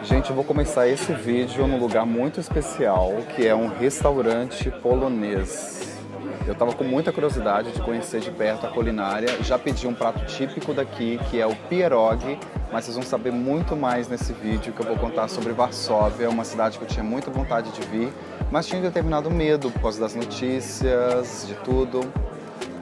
Gente, eu vou começar esse vídeo num lugar muito especial, que é um restaurante polonês. Eu estava com muita curiosidade de conhecer de perto a culinária, já pedi um prato típico daqui, que é o pierogi, mas vocês vão saber muito mais nesse vídeo que eu vou contar sobre Varsóvia, uma cidade que eu tinha muita vontade de vir, mas tinha determinado medo por causa das notícias, de tudo.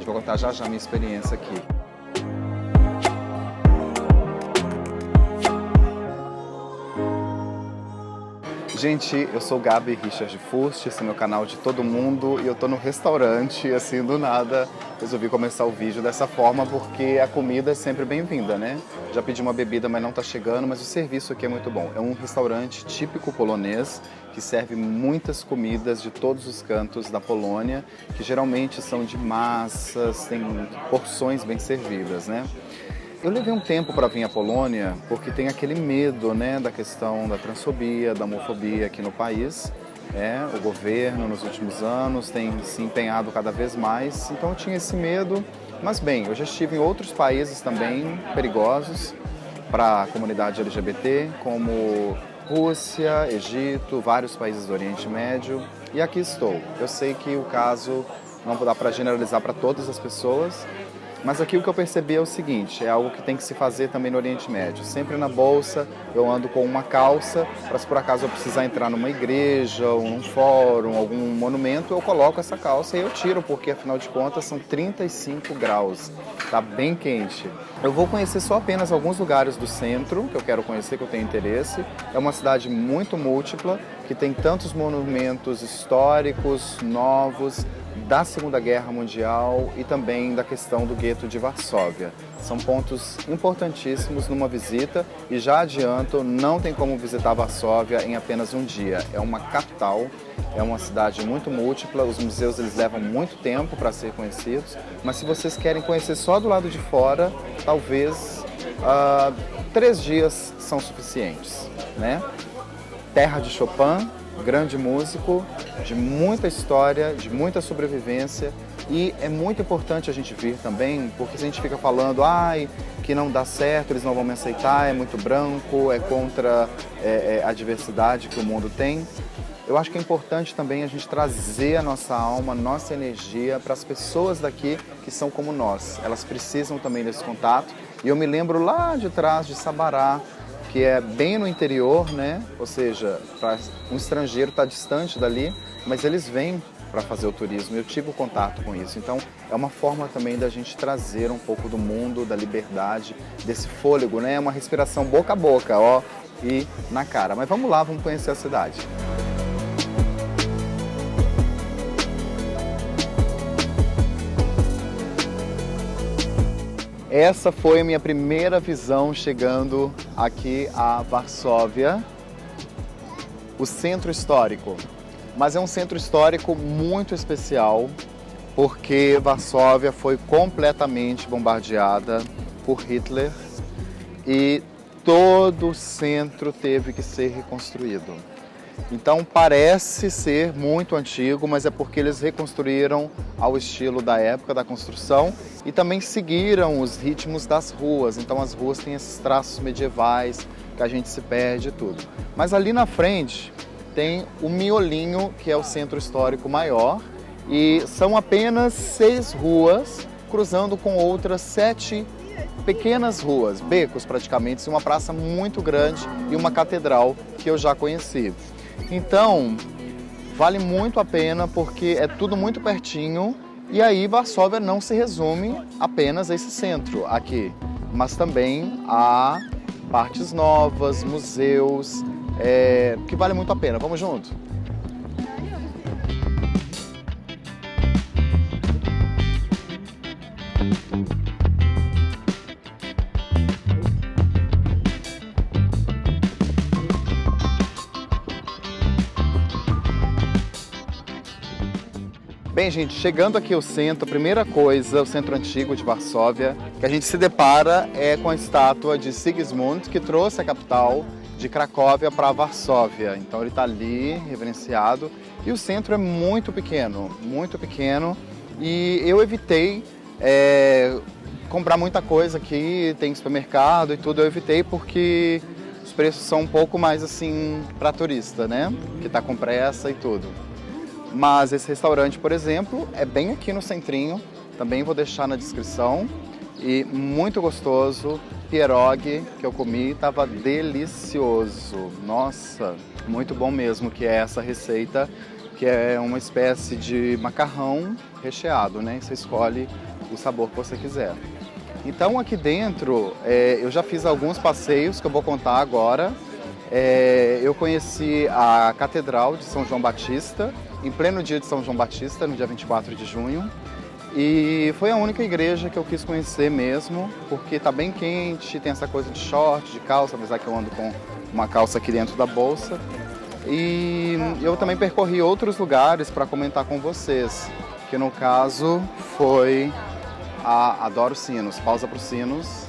Eu vou contar já já a minha experiência aqui. Gente, eu sou o Gabi Richard Fust, esse é meu canal de todo mundo e eu tô no restaurante, assim, do nada, resolvi começar o vídeo dessa forma porque a comida é sempre bem-vinda, né? Já pedi uma bebida, mas não tá chegando, mas o serviço aqui é muito bom. É um restaurante típico polonês que serve muitas comidas de todos os cantos da Polônia, que geralmente são de massas, tem porções bem servidas, né? Eu levei um tempo para vir à Polônia porque tem aquele medo, né, da questão da transfobia, da homofobia aqui no país. O governo nos últimos anos tem se empenhado cada vez mais, então eu tinha esse medo. Mas bem, eu já estive em outros países também perigosos para a comunidade LGBT, como Rússia, Egito, vários países do Oriente Médio. E aqui estou. Eu sei que o caso não dá para generalizar para todas as pessoas, mas aqui o que eu percebi é o seguinte, é algo que tem que se fazer também no Oriente Médio. Sempre na bolsa eu ando com uma calça, para se por acaso eu precisar entrar numa igreja, ou num fórum, algum monumento, eu coloco essa calça e eu tiro, porque afinal de contas são 35 graus, tá bem quente. Eu vou conhecer só apenas alguns lugares do centro, que eu quero conhecer, que eu tenho interesse. É uma cidade muito múltipla, que tem tantos monumentos históricos, novos, da Segunda Guerra Mundial e também da questão do gueto de Varsóvia. São pontos importantíssimos numa visita e já adianto, não tem como visitar Varsóvia em apenas um dia. É uma capital, é uma cidade muito múltipla, os museus eles levam muito tempo para ser conhecidos, mas se vocês querem conhecer só do lado de fora, talvez 3 dias são suficientes, né? Terra de Chopin, grande músico, de muita história, de muita sobrevivência, e é muito importante a gente vir também, porque se a gente fica falando, que não dá certo, eles não vão me aceitar, é muito branco, é contra a diversidade que o mundo tem, eu acho que é importante também a gente trazer a nossa alma, nossa energia para as pessoas daqui que são como nós. Elas precisam também desse contato, e eu me lembro lá de trás de Sabará, que é bem no interior, né? Ou seja, um estrangeiro está distante dali, mas eles vêm para fazer o turismo. Eu tive o contato com isso. Então, é uma forma também da gente trazer um pouco do mundo, da liberdade, desse fôlego, né? Uma respiração boca a boca, ó, e na cara. Mas vamos lá, vamos conhecer a cidade. Essa foi a minha primeira visão chegando aqui a Varsóvia, o centro histórico. Mas é um centro histórico muito especial, porque Varsóvia foi completamente bombardeada por Hitler e todo o centro teve que ser reconstruído. Então parece ser muito antigo, mas é porque eles reconstruíram ao estilo da época da construção e também seguiram os ritmos das ruas. Então as ruas têm esses traços medievais que a gente se perde e tudo. Mas ali na frente tem o Miolinho, que é o centro histórico maior, e são apenas 6 ruas cruzando com outras 7 pequenas ruas, becos praticamente, uma praça muito grande e uma catedral que eu já conheci. Então, vale muito a pena porque é tudo muito pertinho e aí Varsóvia não se resume apenas a esse centro aqui, mas também há partes novas, museus, que vale muito a pena. Vamos junto? Bem, gente, chegando aqui ao centro, a primeira coisa, o centro antigo de Varsóvia, que a gente se depara é com a estátua de Sigismund, que trouxe a capital de Cracóvia para Varsóvia. Então ele está ali, reverenciado, e o centro é muito pequeno, e eu evitei comprar muita coisa aqui, tem supermercado e tudo, eu evitei porque os preços são um pouco mais assim para turista, né? Que tá com pressa e tudo. Mas esse restaurante, por exemplo, é bem aqui no centrinho, também vou deixar na descrição. E muito gostoso, pierogi que eu comi, estava delicioso. Nossa, muito bom mesmo, que é essa receita, que é uma espécie de macarrão recheado, né? Você escolhe o sabor que você quiser. Então aqui dentro eu já fiz alguns passeios que eu vou contar agora. Eu conheci a Catedral de São João Batista, em pleno dia de São João Batista, no dia 24 de junho. E foi a única igreja que eu quis conhecer mesmo, porque tá bem quente, tem essa coisa de short, de calça, apesar que eu ando com uma calça aqui dentro da bolsa. E eu também percorri outros lugares para comentar com vocês, que no caso foi a Adoro Sinos. Pausa para os sinos.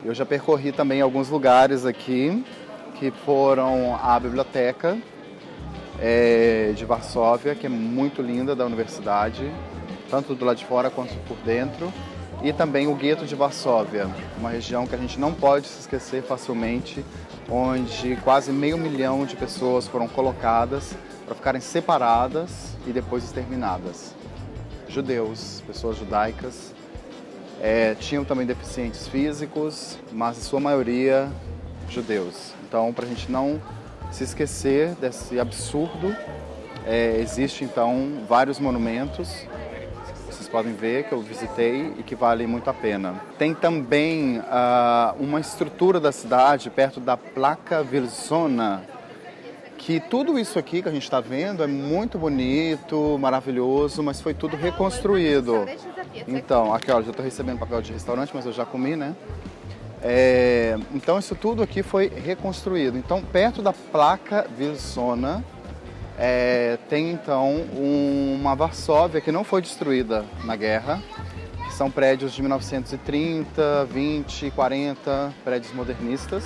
Eu já percorri também alguns lugares aqui, que foram a biblioteca de Varsóvia, que é muito linda, da universidade, tanto do lado de fora quanto por dentro, e também o gueto de Varsóvia, uma região que a gente não pode se esquecer facilmente, onde quase 500 mil de pessoas foram colocadas para ficarem separadas e depois exterminadas. Judeus, pessoas judaicas. Tinham também deficientes físicos, mas em sua maioria judeus. Então, para a gente não se esquecer desse absurdo, existe então vários monumentos, vocês podem ver, que eu visitei e que valem muito a pena. Tem também uma estrutura da cidade perto da Placa Wilsona, que tudo isso aqui que a gente está vendo é muito bonito, maravilhoso, mas foi tudo reconstruído. Então, aqui ó, já estou recebendo papel de restaurante, mas eu já comi, né? Então isso tudo aqui foi reconstruído. Então, perto da Placa Wilsona, tem então uma Varsóvia que não foi destruída na guerra, que são prédios de 1930, 20, 40, prédios modernistas.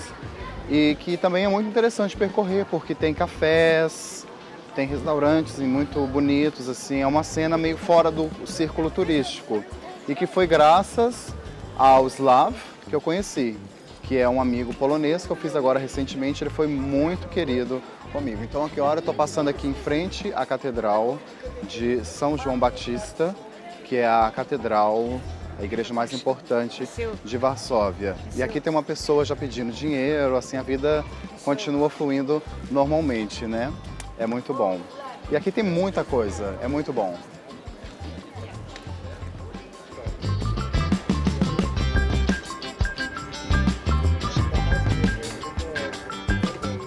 E que também é muito interessante percorrer, porque tem cafés, tem restaurantes muito bonitos, assim, é uma cena meio fora do círculo turístico. E que foi graças ao Slav que eu conheci, que é um amigo polonês que eu fiz agora recentemente, ele foi muito querido comigo. Então aqui agora eu estou passando aqui em frente à Catedral de São João Batista, que é a catedral, a igreja mais importante de Varsóvia. E aqui tem uma pessoa já pedindo dinheiro, assim, a vida continua fluindo normalmente, né? É muito bom. E aqui tem muita coisa, é muito bom.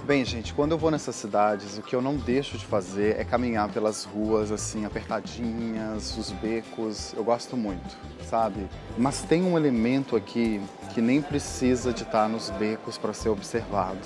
Bem, gente, quando eu vou nessas cidades, o que eu não deixo de fazer é caminhar pelas ruas, assim, apertadinhas, os becos. Eu gosto muito, sabe? Mas tem um elemento aqui que nem precisa de estar nos becos para ser observado.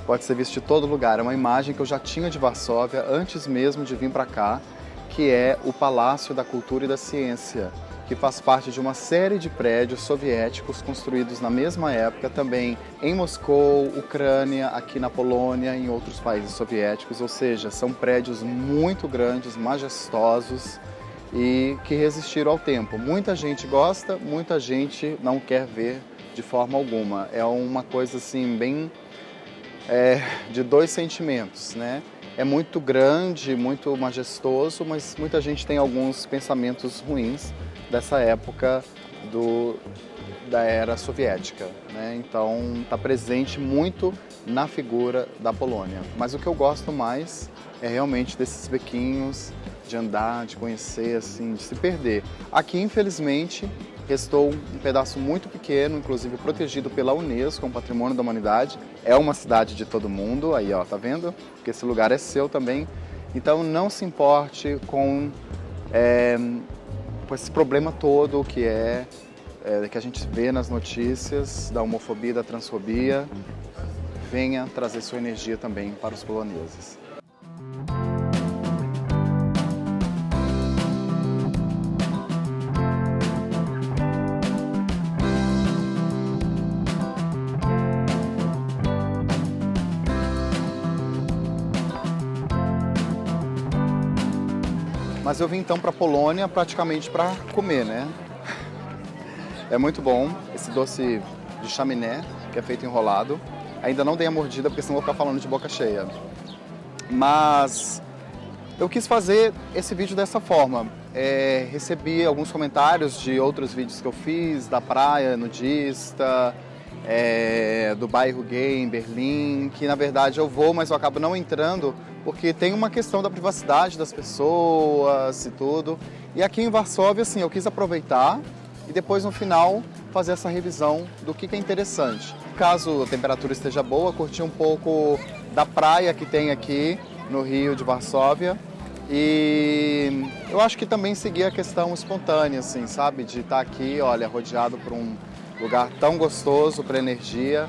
Pode ser visto de todo lugar. É uma imagem que eu já tinha de Varsóvia antes mesmo de vir para cá, que é o Palácio da Cultura e da Ciência, que faz parte de uma série de prédios soviéticos construídos na mesma época também em Moscou, Ucrânia, aqui na Polônia e em outros países soviéticos, ou seja, são prédios muito grandes, majestosos e que resistiram ao tempo. Muita gente gosta, muita gente não quer ver de forma alguma. É uma coisa assim bem de dois sentimentos, né? É muito grande, muito majestoso, mas muita gente tem alguns pensamentos ruins dessa época da era soviética, né? Então está presente muito na figura da Polônia. Mas o que eu gosto mais é realmente desses bequinhos, de andar, de conhecer, assim, de se perder. Aqui, infelizmente, restou um pedaço muito pequeno, inclusive protegido pela Unesco, um patrimônio da humanidade. É uma cidade de todo mundo, aí ó, tá vendo? Porque esse lugar é seu também. Então não se importe com esse problema todo que que a gente vê nas notícias da homofobia, da transfobia. Venha trazer sua energia também para os poloneses. mas eu vim então para a Polônia praticamente para comer, né? É muito bom esse doce de chaminé, que é feito enrolado. Ainda não dei a mordida, porque senão vou ficar falando de boca cheia. Mas eu quis fazer esse vídeo dessa forma. Recebi alguns comentários de outros vídeos que eu fiz, da praia nudista, do bairro gay em Berlim, que na verdade eu vou, mas eu acabo não entrando, porque tem uma questão da privacidade das pessoas e tudo. E aqui em Varsóvia, assim, eu quis aproveitar e depois no final fazer essa revisão do que é interessante. Caso a temperatura esteja boa, curtir um pouco da praia que tem aqui no Rio de Varsóvia. E eu acho que também seguir a questão espontânea, assim, sabe? De estar aqui, olha, rodeado por um lugar tão gostoso, para energia.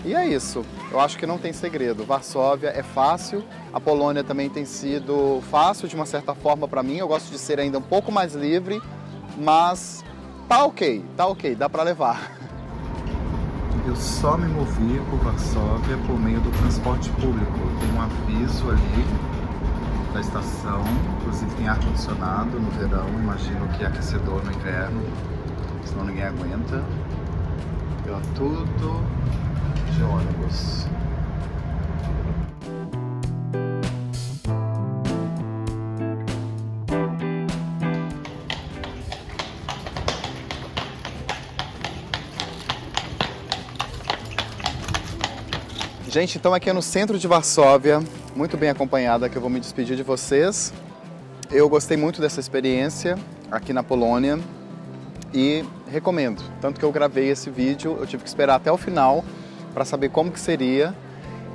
E é isso. Eu acho que não tem segredo. Varsóvia é fácil. A Polônia também tem sido fácil de uma certa forma para mim. Eu gosto de ser ainda um pouco mais livre, mas tá ok, dá para levar. Eu só me movi por Varsóvia por meio do transporte público. Tem um aviso ali da estação, inclusive tem ar-condicionado no verão, imagino que é aquecedor no inverno, senão ninguém aguenta. E tudo de ônibus. Gente, então aqui é no centro de Varsóvia, muito bem acompanhada, que eu vou me despedir de vocês. Eu gostei muito dessa experiência aqui na Polônia e recomendo. Tanto que eu gravei esse vídeo, eu tive que esperar até o final para saber como que seria.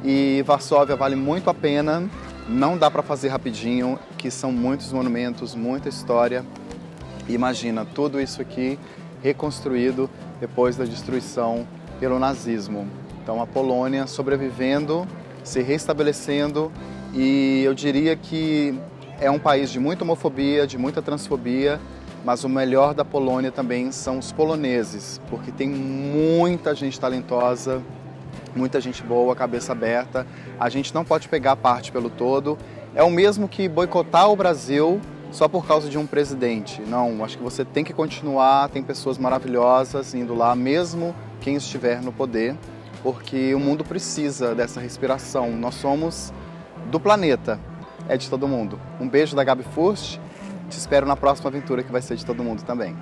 E Varsóvia vale muito a pena, não dá para fazer rapidinho, que são muitos monumentos, muita história. Imagina, tudo isso aqui reconstruído depois da destruição pelo nazismo. Então a Polônia sobrevivendo, se restabelecendo, e eu diria que é um país de muita homofobia, de muita transfobia, mas o melhor da Polônia também são os poloneses, porque tem muita gente talentosa, muita gente boa, cabeça aberta. A gente não pode pegar a parte pelo todo. É o mesmo que boicotar o Brasil só por causa de um presidente. Não, acho que você tem que continuar, tem pessoas maravilhosas indo lá, mesmo quem estiver no poder, porque o mundo precisa dessa respiração. Nós somos do planeta, é de todo mundo. Um beijo da Gabi Furst, te espero na próxima aventura que vai ser de todo mundo também.